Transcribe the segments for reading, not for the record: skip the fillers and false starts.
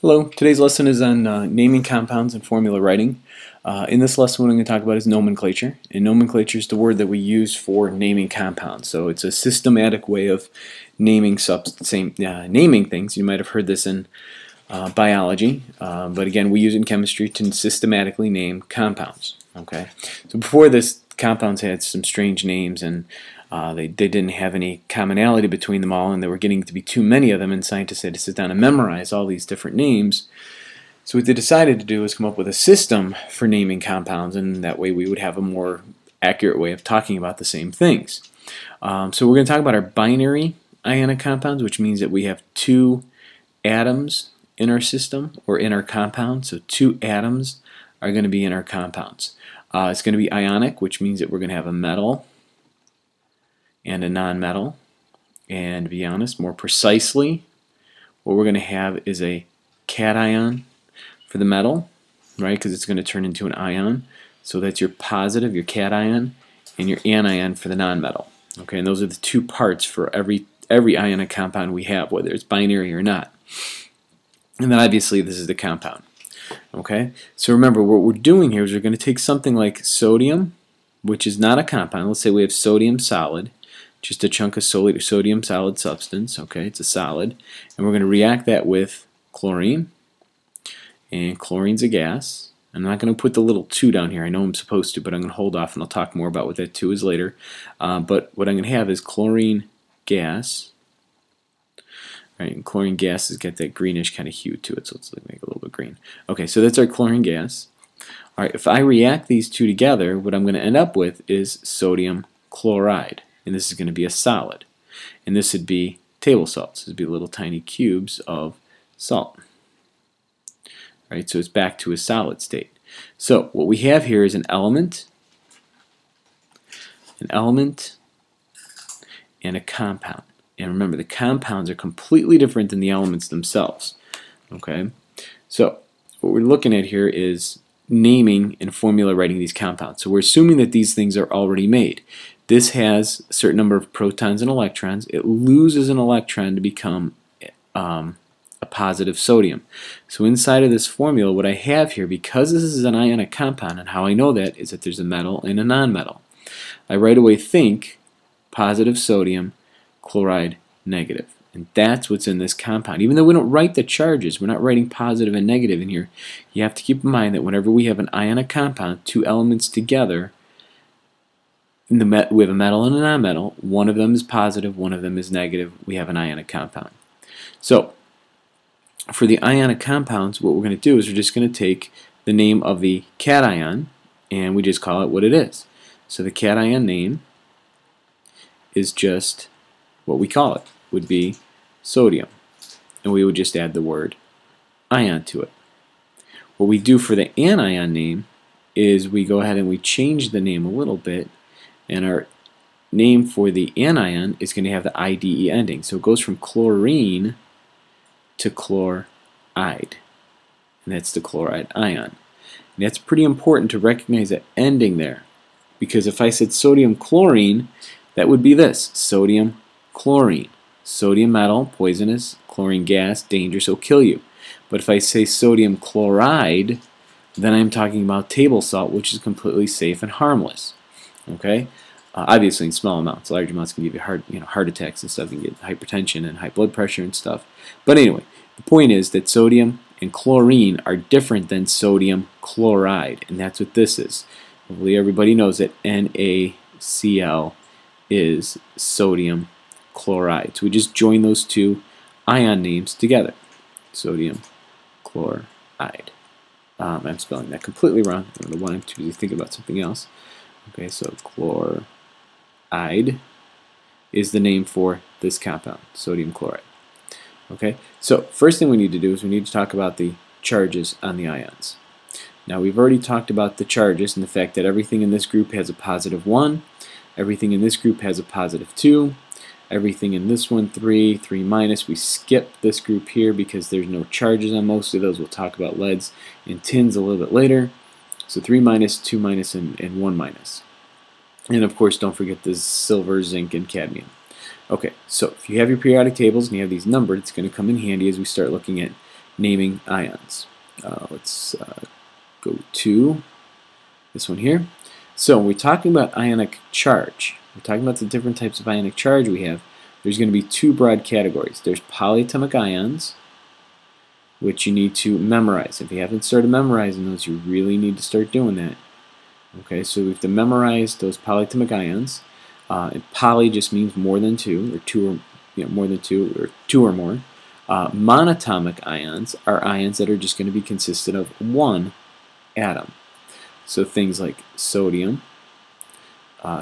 Hello, today's lesson is on naming compounds and formula writing. In this lesson what I'm going to talk about is nomenclature, and nomenclature is the word that we use for naming compounds. So it's a systematic way of naming naming things. You might have heard this in biology, but again we use it in chemistry to systematically name compounds. Okay, so before this, compounds had some strange names, and they didn't have any commonality between them all, and there were getting to be too many of them, and scientists had to sit down and memorize all these different names. So what they decided to do was come up with a system for naming compounds, and that way we would have a more accurate way of talking about the same things. So we're going to talk about our binary ionic compounds, which means that we have two atoms in our system or in our compound. So two atoms are going to be in our compounds. It's going to be ionic, which means that we're going to have a metal and a non-metal. And to be honest, more precisely, what we're going to have is a cation for the metal, right? Because it's going to turn into an ion. So that's your positive, your cation, and your anion for the non-metal. Okay, and those are the two parts for every ionic compound we have, whether it's binary or not. And then obviously this is the compound. Okay, so remember what we're doing here is we're going to take something like sodium, which is not a compound. Let's say we have sodium solid, just a chunk of sodium solid substance. Okay, it's a solid, and we're going to react that with chlorine, and chlorine's a gas. I'm not going to put the little 2 down here. I know I'm supposed to, but I'm going to hold off, and I'll talk more about what that 2 is later. But what I'm going to have is chlorine gas. Right, and chlorine gas has got that greenish kind of hue to it, so let's make it a little bit green. Okay, so that's our chlorine gas. All right, if I react these two together, what I'm going to end up with is sodium chloride, and this is going to be a solid. And this would be table salts. This would be little tiny cubes of salt. All right, so it's back to a solid state. So what we have here is an element, and a compound. And remember, the compounds are completely different than the elements themselves. Okay, so what we're looking at here is naming and formula writing these compounds. So we're assuming that these things are already made. This has a certain number of protons and electrons. It loses an electron to become a positive sodium. So inside of this formula, what I have here, because this is an ionic compound, and how I know that is that there's a metal and a non-metal, I right away think positive sodium chloride negative, and that's what's in this compound. Even though we don't write the charges, we're not writing positive and negative in here, you have to keep in mind that whenever we have an ionic compound, two elements together, we have a metal and a non-metal, one of them is positive, one of them is negative, we have an ionic compound. So for the ionic compounds, what we're going to do is we're just going to take the name of the cation and we just call it what it is. So the cation name is just what we call it, would be sodium, and we would just add the word ion to it. What we do for the anion name is we go ahead and we change the name a little bit, and our name for the anion is going to have the IDE ending. So it goes from chlorine to chloride, and that's the chloride ion. And that's pretty important to recognize that ending there, because if I said sodium chlorine, that would be this, sodium chlorine. Sodium metal, poisonous. Chlorine gas, dangerous, will kill you. But if I say sodium chloride, then I'm talking about table salt, which is completely safe and harmless. Okay, obviously in small amounts. Large amounts can give you heart attacks and stuff. You can get hypertension and high blood pressure and stuff. But anyway, the point is that sodium and chlorine are different than sodium chloride, and that's what this is. Hopefully everybody knows that NaCl is sodium chloride. So we just join those two ion names together. Sodium chloride. I'm spelling that completely wrong. I don't know why I'm too busy thinking about something else. Okay, so chloride is the name for this compound, sodium chloride. Okay, so first thing we need to do is we need to talk about the charges on the ions. Now we've already talked about the charges and the fact that everything in this group has a positive 1, everything in this group has a positive 2, everything in this one 3, 3 minus. We skip this group here because there's no charges on most of those. We'll talk about leads and tins a little bit later. So 3 minus, 2 minus, and 1 minus. And of course don't forget the silver, zinc, and cadmium. Okay, so if you have your periodic tables and you have these numbered, it's going to come in handy as we start looking at naming ions. Let's go to this one here. So when we're talking about ionic charge, we're talking about the different types of ionic charge we have. There's going to be two broad categories. There's polyatomic ions, which you need to memorize. If you haven't started memorizing those, you really need to start doing that. Okay, so we have to memorize those polyatomic ions. And poly just means more than two, or two, or more than two, or two or more. Monatomic ions are ions that are just going to be consisted of one atom. So things like sodium,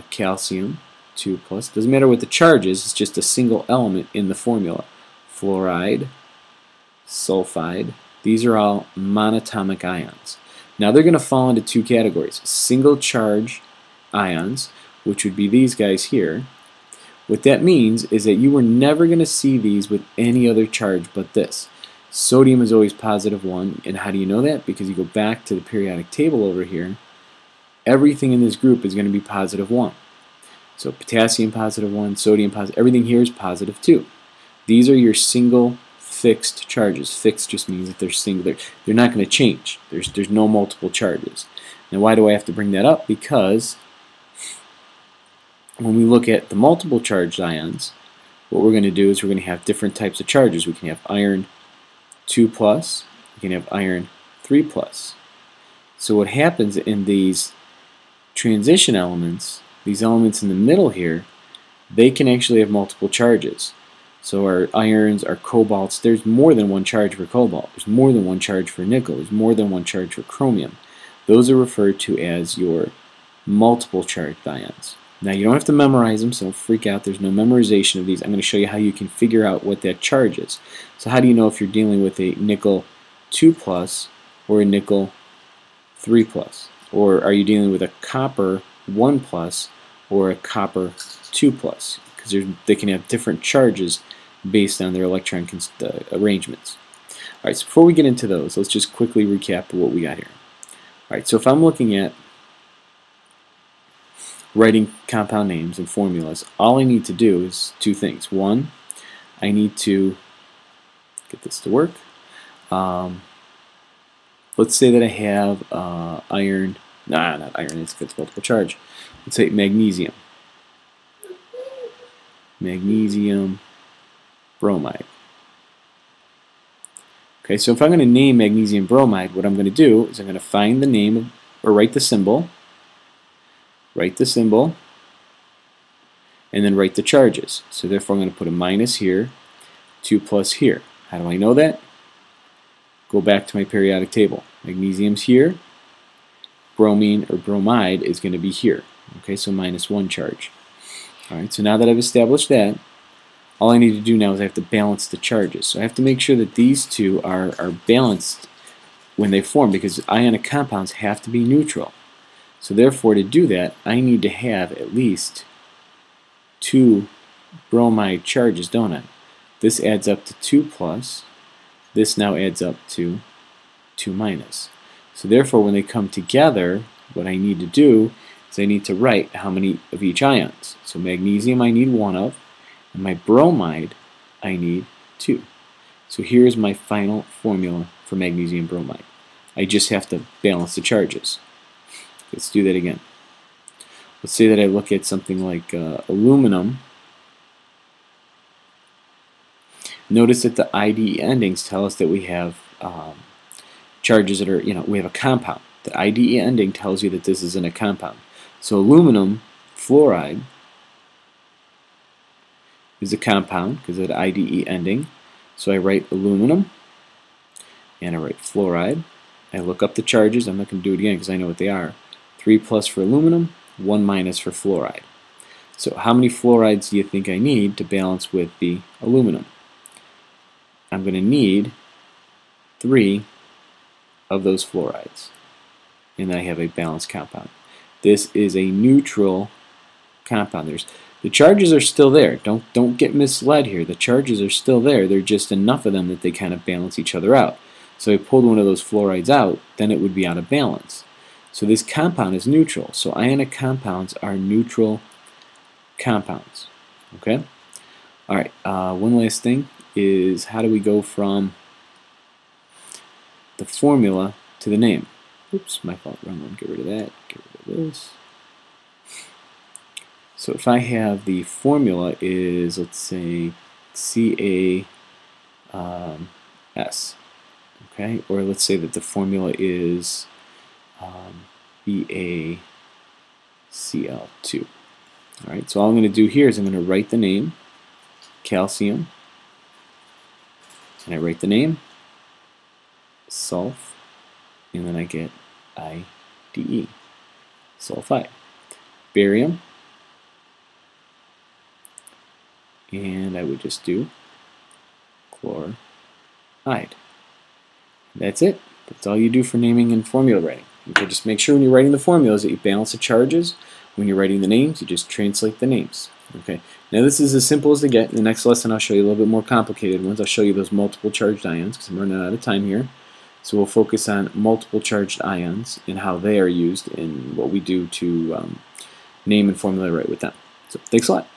calcium, 2+. Doesn't matter what the charge is, it's just a single element in the formula. Fluoride, sulfide, these are all monatomic ions. Now they're going to fall into two categories. Single charge ions, which would be these guys here. What that means is that you were never going to see these with any other charge but this. Sodium is always +1, and how do you know that? Because you go back to the periodic table over here. Everything in this group is going to be +1. So potassium +1, sodium positive, everything here is +2. These are your single fixed charges. Fixed just means that they're singular. They're not going to change. There's no multiple charges. Now why do I have to bring that up? Because when we look at the multiple charged ions, what we're going to do is we're going to have different types of charges. We can have iron 2+, we can have iron 3+. So what happens in these transition elements, these elements in the middle here, they can actually have multiple charges. So our irons, our cobalts, there's more than one charge for cobalt. There's more than one charge for nickel. There's more than one charge for chromium. Those are referred to as your multiple charged ions. Now you don't have to memorize them, so don't freak out. There's no memorization of these. I'm going to show you how you can figure out what that charge is. So how do you know if you're dealing with a nickel 2+ or a nickel 3+? Or are you dealing with a copper 1+ or a copper 2+? Because they can have different charges based on their electron arrangements. Alright, so before we get into those, let's just quickly recap what we got here. Alright, so if I'm looking at writing compound names and formulas, all I need to do is two things. One, I need to get this to work. Let's say that I have iron, not iron, it's multiple charge. Let's say magnesium. Magnesium bromide. Okay, so if I'm going to name magnesium bromide, what I'm going to do is I'm going to find the name, or write the symbol, and then write the charges. So therefore I'm going to put a minus here, 2+ here. How do I know that? Go back to my periodic table. Magnesium's here, bromine or bromide is going to be here. Okay, so -1 charge. Alright, so now that I've established that, all I need to do now is I have to balance the charges. So I have to make sure that these two are balanced when they form, because ionic compounds have to be neutral. So therefore, to do that, I need to have at least 2 bromide charges, don't I? This adds up to 2+. This now adds up to 2-. So therefore, when they come together, what I need to do is I need to write how many of each ions. So magnesium I need 1 of, and my bromide I need 2. So here's my final formula for magnesium bromide. I just have to balance the charges. Let's do that again. Let's say that I look at something like aluminum. Notice that the IDE endings tell us that we have charges that are, we have a compound. The IDE ending tells you that this is in a compound. So aluminum fluoride is a compound because of the IDE ending. So I write aluminum and I write fluoride. I look up the charges. I'm not going to do it again because I know what they are. 3+ for aluminum, 1- for fluoride. So how many fluorides do you think I need to balance with the aluminum? I'm going to need 3 of those fluorides. And then I have a balanced compound. This is a neutral compound. The charges are still there. Don't get misled here. The charges are still there. They're just enough of them that they kind of balance each other out. So if I pulled one of those fluorides out, then it would be out of balance. So this compound is neutral. So ionic compounds are neutral compounds. Okay? Alright, one last thing is how do we go from the formula to the name. Oops, my fault, wrong one. Get rid of that, get rid of this. So if I have the formula is, let's say, CaS, okay, or let's say that the formula is BaCl2. All right, so all I'm going to do here is I'm going to write the name, calcium, and I write the name, sulf, and then I get IDE, sulfide. Barium, and I would just do chloride. That's it. That's all you do for naming and formula writing. Okay, just make sure when you're writing the formulas that you balance the charges. When you're writing the names, you just translate the names. Okay. Now this is as simple as they get. In the next lesson, I'll show you a little bit more complicated ones. I'll show you those multiple charged ions because I'm running out of time here. So we'll focus on multiple charged ions and how they are used in what we do to name and formula write with them. So thanks a lot.